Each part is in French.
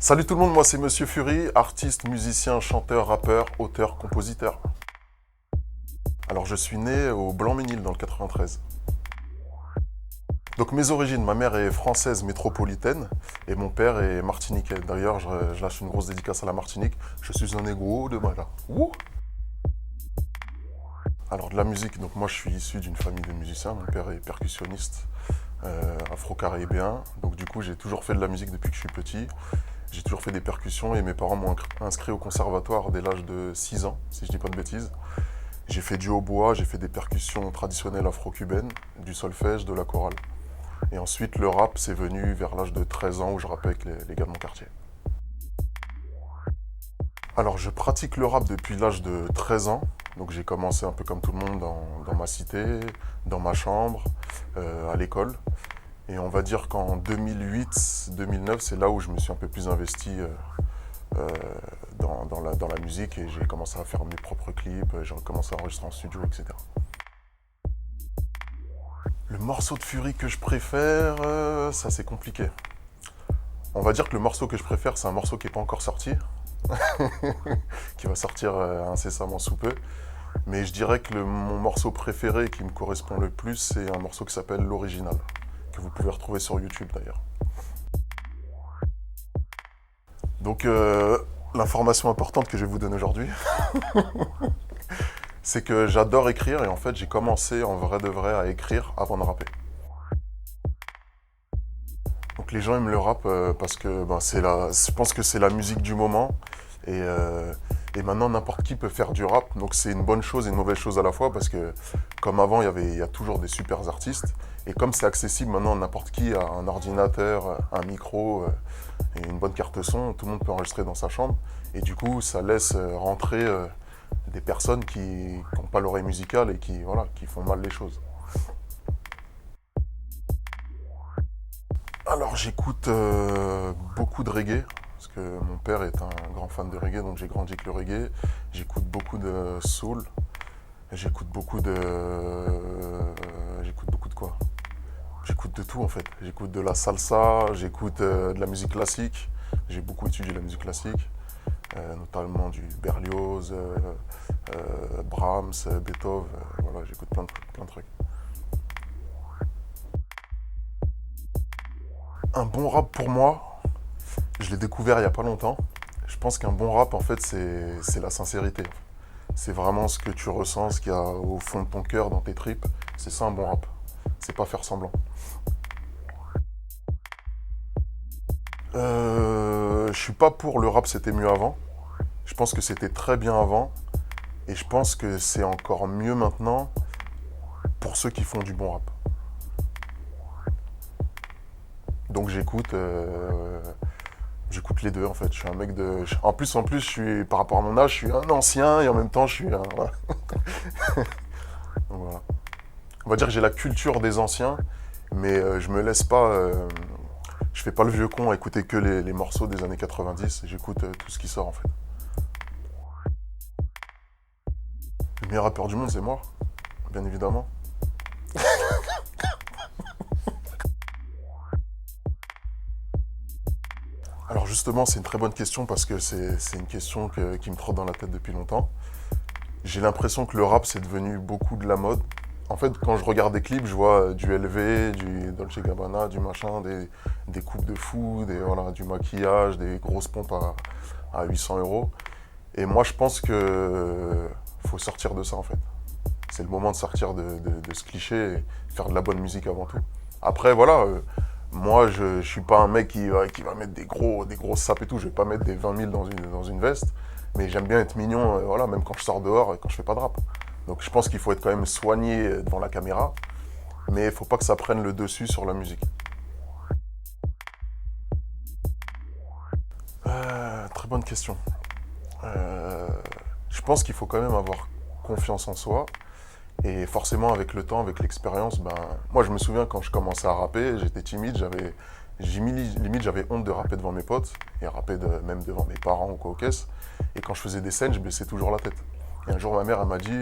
Salut tout le monde, moi c'est Monsieur Fury, artiste, musicien, chanteur, rappeur, auteur, compositeur. Alors je suis né au Blanc-Ménil dans le 93. Donc mes origines, ma mère est française métropolitaine et mon père est martiniquais. D'ailleurs je lâche une grosse dédicace à la Martinique. Je suis un négro de Mala. Ouh. Alors de la musique, donc moi je suis issu d'une famille de musiciens. Mon père est percussionniste afro-caribéen. Donc du coup j'ai toujours fait de la musique depuis que je suis petit. J'ai toujours fait des percussions et mes parents m'ont inscrit au conservatoire dès l'âge de 6 ans, si je dis pas de bêtises. J'ai fait du hautbois, j'ai fait des percussions traditionnelles afro-cubaines, du solfège, de la chorale. Et ensuite, le rap, c'est venu vers l'âge de 13 ans où je rappais avec les gars de mon quartier. Alors, je pratique le rap depuis l'âge de 13 ans. Donc, j'ai commencé un peu comme tout le monde dans ma cité, dans ma chambre, à l'école. Et on va dire qu'en 2008-2009, c'est là où je me suis un peu plus investi euh, dans la musique et j'ai commencé à faire mes propres clips, j'ai commencé à enregistrer en studio, etc. Le morceau de Fury que je préfère, ça c'est compliqué. On va dire que le morceau que je préfère, c'est un morceau qui n'est pas encore sorti, qui va sortir incessamment sous peu. Mais je dirais que mon morceau préféré qui me correspond le plus, c'est un morceau qui s'appelle L'Original, que vous pouvez retrouver sur YouTube d'ailleurs. Donc l'information importante que je vais vous donner aujourd'hui, c'est que j'adore écrire et en fait j'ai commencé en vrai de vrai à écrire avant de rapper. Donc les gens aiment le rap parce que ben, je pense que c'est la musique du moment et maintenant n'importe qui peut faire du rap. Donc c'est une bonne chose et une mauvaise chose à la fois parce que comme avant il y a toujours des super artistes et comme c'est accessible maintenant n'importe qui a un ordinateur, un micro et une bonne carte son, tout le monde peut enregistrer dans sa chambre et du coup ça laisse rentrer des personnes qui n'ont pas l'oreille musicale et voilà, qui font mal les choses. Alors j'écoute beaucoup de reggae, parce que mon père est un grand fan de reggae, donc j'ai grandi avec le reggae. J'écoute beaucoup de soul, j'écoute beaucoup de quoi? J'écoute de tout en fait. J'écoute de la salsa, j'écoute de la musique classique. J'ai beaucoup étudié la musique classique, notamment du Berlioz, Brahms, Beethoven, voilà, j'écoute plein de trucs. Un bon rap pour moi, je l'ai découvert il n'y a pas longtemps. Je pense qu'un bon rap, en fait, c'est la sincérité. C'est vraiment ce que tu ressens, ce qu'il y a au fond de ton cœur, dans tes tripes. C'est ça un bon rap. C'est pas faire semblant. Je suis pas pour le rap, c'était mieux avant. Je pense que c'était très bien avant. Et je pense que c'est encore mieux maintenant pour ceux qui font du bon rap. Donc j'écoute les deux en fait. Je suis un mec de. En plus, je suis par rapport à mon âge, je suis un ancien et en même temps, je suis un. Voilà. Donc, voilà. On va dire que j'ai la culture des anciens, mais je me laisse pas. Je fais pas le vieux con à écouter que les morceaux des années 90. J'écoute tout ce qui sort en fait. Le meilleur rappeur du monde, c'est moi, bien évidemment. Alors justement, c'est une très bonne question parce que c'est une question qui me trotte dans la tête depuis longtemps. J'ai l'impression que le rap, c'est devenu beaucoup de la mode. En fait, quand je regarde des clips, je vois du LV, du Dolce Gabbana, du machin, des coupes de fou, voilà, du maquillage, des grosses pompes à 800 euros. Et moi, je pense que faut sortir de ça, en fait. C'est le moment de sortir de ce cliché et faire de la bonne musique avant tout. Après, voilà, moi, je ne suis pas un mec qui va mettre des grosses sapes et tout. Je vais pas mettre des 20 000 dans une veste. Mais j'aime bien être mignon, voilà, même quand je sors dehors et quand je fais pas de rap. Donc je pense qu'il faut être quand même soigné devant la caméra, mais il faut pas que ça prenne le dessus sur la musique. Très bonne question. Euh, je pense qu'il faut quand même avoir confiance en soi. Et forcément, avec le temps, avec l'expérience, ben, moi je me souviens quand je commençais à rapper, j'étais timide, limite j'avais honte de rapper devant mes potes, et rapper même devant mes parents ou quoi au caisse. Et quand je faisais des scènes, je baissais toujours la tête. Et un jour, ma mère, elle m'a dit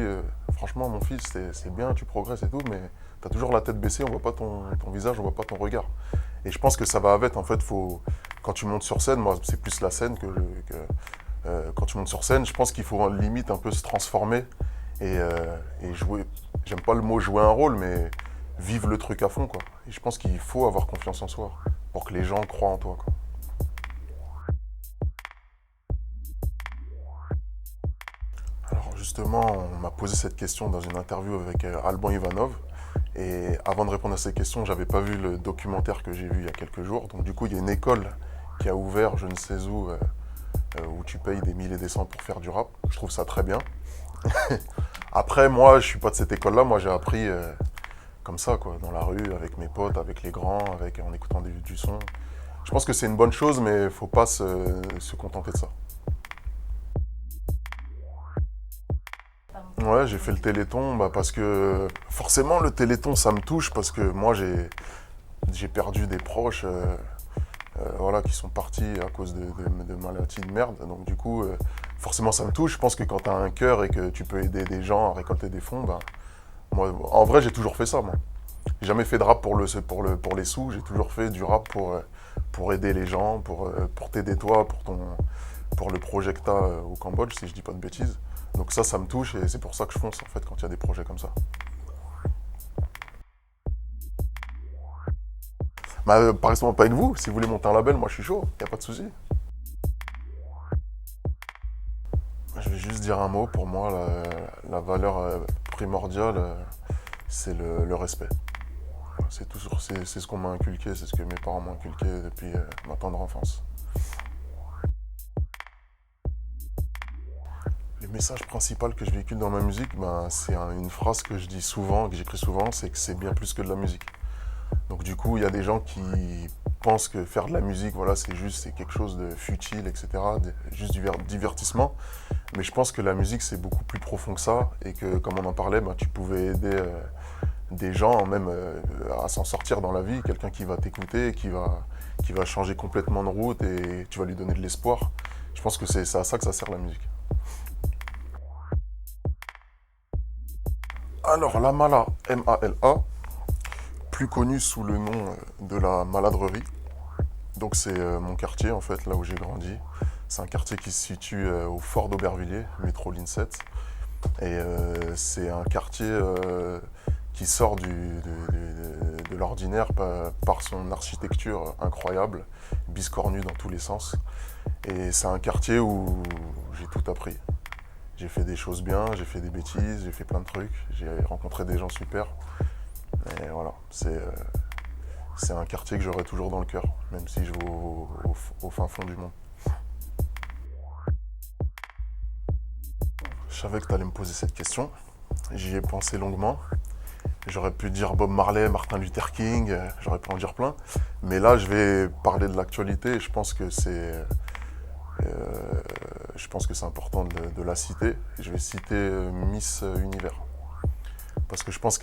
franchement, mon fils, c'est bien, tu progresses et tout, mais t'as toujours la tête baissée, on voit pas ton visage, on voit pas ton regard. Et je pense que ça va avec, en fait, quand tu montes sur scène, moi, c'est plus la scène quand tu montes sur scène, je pense qu'il faut limite un peu se transformer et jouer. J'aime pas le mot jouer un rôle, mais vivre le truc à fond, quoi. Et je pense qu'il faut avoir confiance en soi pour que les gens croient en toi, quoi. Alors justement, on m'a posé cette question dans une interview avec Alban Ivanov. Et avant de répondre à ces questions, j'avais pas vu le documentaire que j'ai vu il y a quelques jours. Donc du coup, il y a une école qui a ouvert, je ne sais où tu payes des milliers et des cents pour faire du rap. Je trouve ça très bien. Après, moi, je suis pas de cette école-là. Moi, j'ai appris comme ça, quoi, dans la rue, avec mes potes, avec les grands, en écoutant du son. Je pense que c'est une bonne chose, mais il faut pas se contenter de ça. Ouais, j'ai fait le Téléthon bah, parce que forcément le Téléthon ça me touche parce que moi j'ai perdu des proches voilà, qui sont partis à cause de maladies de merde. Donc du coup, forcément ça me touche. Je pense que quand tu as un cœur et que tu peux aider des gens à récolter des fonds, bah, moi, en vrai j'ai toujours fait ça. Moi. J'ai jamais fait de rap pour les sous, j'ai toujours fait du rap pour aider les gens, pour t'aider toi, pour le projet que tu as au Cambodge, si je dis pas de bêtises. Donc ça me touche et c'est pour ça que je fonce en fait quand il y a des projets comme ça. Bah, par exemple, pas avec vous, si vous voulez monter un label, moi je suis chaud, y a pas de souci. Je vais juste dire un mot, pour moi, la valeur primordiale, c'est le respect. C'est ce qu'on m'a inculqué, c'est ce que mes parents m'ont inculqué depuis ma tendre enfance. Le message principal que je véhicule dans ma musique, ben, c'est une phrase que je dis souvent, que j'écris souvent, c'est que c'est bien plus que de la musique. Donc du coup, il y a des gens qui pensent que faire de la musique, voilà, c'est quelque chose de futile, etc., juste du divertissement. Mais je pense que la musique, c'est beaucoup plus profond que ça, et que, comme on en parlait, ben, tu pouvais aider des gens même à s'en sortir dans la vie, quelqu'un qui va t'écouter, qui va changer complètement de route, et tu vas lui donner de l'espoir. Je pense que c'est à ça que ça sert la musique. Alors, la Mala, M-A-L-A, plus connue sous le nom de la maladrerie. Donc c'est mon quartier en fait, là où j'ai grandi. C'est un quartier qui se situe au Fort d'Aubervilliers, métro Ligne 7. Et c'est un quartier qui sort de l'ordinaire par son architecture incroyable, biscornue dans tous les sens. Et c'est un quartier où j'ai tout appris. J'ai fait des choses bien, j'ai fait des bêtises, j'ai fait plein de trucs, j'ai rencontré des gens super. Et voilà, c'est un quartier que j'aurai toujours dans le cœur, même si je vais au fin fond du monde. Je savais que tu allais me poser cette question. J'y ai pensé longuement. J'aurais pu dire Bob Marley, Martin Luther King, j'aurais pu en dire plein. Mais là, je vais parler de l'actualité et je pense que c'est important de la citer. Je vais citer Miss Univers. Parce que je pense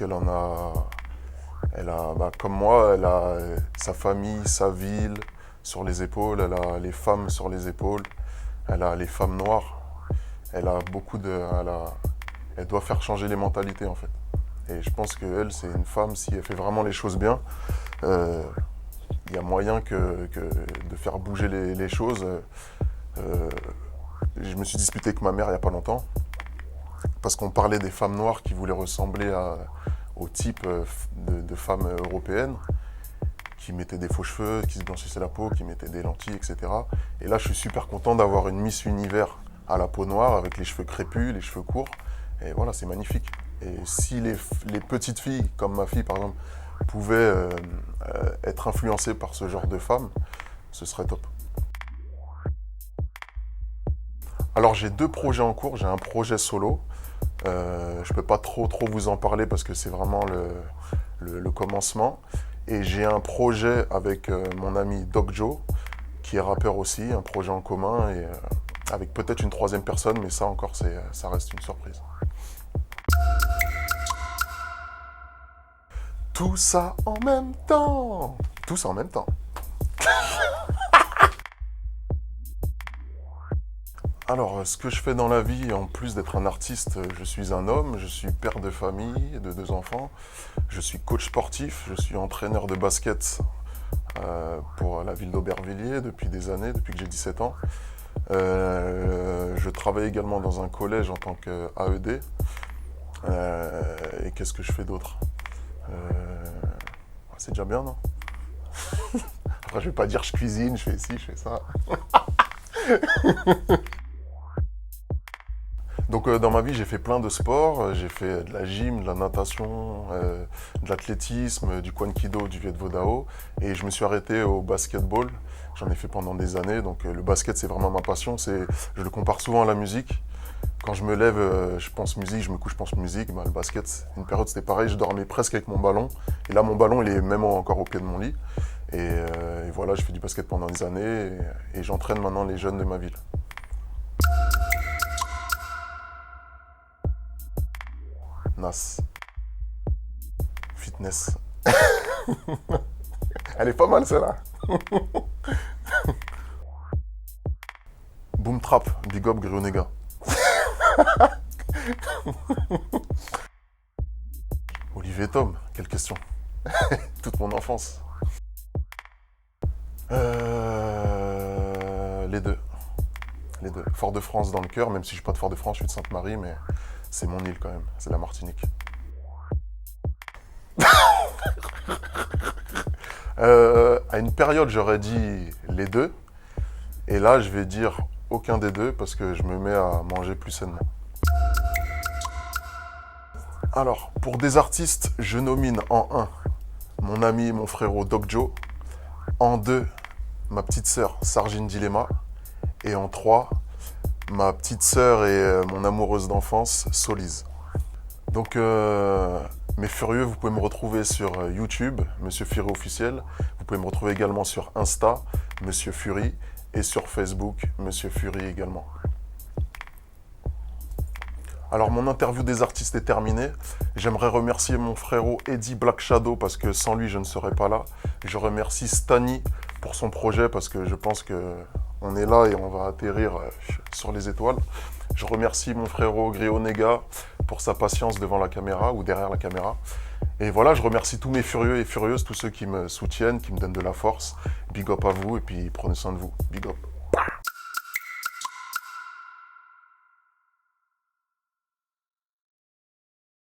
bah, comme moi, elle a sa famille, sa ville sur les épaules, elle a les femmes sur les épaules, elle a les femmes noires, elle a beaucoup de, elle doit faire changer les mentalités en fait. Et je pense qu'elle, c'est une femme, si elle fait vraiment les choses bien, euh, il y a moyen que de faire bouger les choses. Euh, je me suis disputé avec ma mère il n'y a pas longtemps, parce qu'on parlait des femmes noires qui voulaient ressembler au type de femmes européennes, qui mettaient des faux cheveux, qui se blanchissaient la peau, qui mettaient des lentilles, etc. Et là, je suis super content d'avoir une Miss Univers à la peau noire, avec les cheveux crépus, les cheveux courts. Et voilà, c'est magnifique. Et si les petites filles, comme ma fille par exemple, pouvaient être influencées par ce genre de femmes, ce serait top. Alors j'ai deux projets en cours. J'ai un projet solo. Je ne peux pas trop vous en parler parce que c'est vraiment le commencement. Et j'ai un projet avec mon ami Doc Joe, qui est rappeur aussi, un projet en commun, et avec peut-être une troisième personne, mais ça encore, ça reste une surprise. Tout ça en même temps. Tout ça en même temps. Alors, ce que je fais dans la vie, en plus d'être un artiste, je suis un homme, je suis père de famille, de deux enfants, je suis coach sportif, je suis entraîneur de basket pour la ville d'Aubervilliers depuis des années, depuis que j'ai 17 ans. Je travaille également dans un collège en tant qu'AED. Et qu'est-ce que je fais d'autre? C'est déjà bien, non? Après, je vais pas dire je cuisine, je fais ci, je fais ça. Donc dans ma vie, j'ai fait plein de sports. J'ai fait de la gym, de la natation, de l'athlétisme, du kwan-kido, du viet vo dao. Et je me suis arrêté au basketball. J'en ai fait pendant des années. Donc le basket, c'est vraiment ma passion. Je le compare souvent à la musique. Quand je me lève, je pense musique, je me couche, je pense musique. Bah, le basket, une période, c'était pareil. Je dormais presque avec mon ballon. Et là, mon ballon, il est même encore au pied de mon lit. Et voilà, je fais du basket pendant des années. Et j'entraîne maintenant les jeunes de ma ville. Nas. Fitness. Elle est pas mal celle-là. Boom Trap, Big Up Grionega. Olivier Tom, quelle question. Toute mon enfance. Les deux. Les deux. Fort-de-France dans le cœur, même si je suis pas de Fort-de-France, je suis de Sainte-Marie, mais c'est mon île quand même. C'est la Martinique. À une période, j'aurais dit les deux. Et là, je vais dire aucun des deux parce que je me mets à manger plus sainement. Alors, pour des artistes, je nomine en un mon ami et mon frérot Doc Joe. En 2, ma petite sœur Sargine Dilemma. Et en 3, ma petite sœur et mon amoureuse d'enfance Solise. Donc, mes furieux, vous pouvez me retrouver sur YouTube, Monsieur Fury officiel. Vous pouvez me retrouver également sur Insta, Monsieur Fury. Et sur Facebook, Monsieur Fury également. Alors, mon interview des artistes est terminée. J'aimerais remercier mon frérot Eddie Black Shadow parce que sans lui, je ne serais pas là. Je remercie Stani pour son projet parce que je pense qu'on est là et on va atterrir sur les étoiles. Je remercie mon frérot Grionega pour sa patience devant la caméra ou derrière la caméra. Et voilà, je remercie tous mes furieux et furieuses, tous ceux qui me soutiennent, qui me donnent de la force. Big up à vous et puis prenez soin de vous. Big up.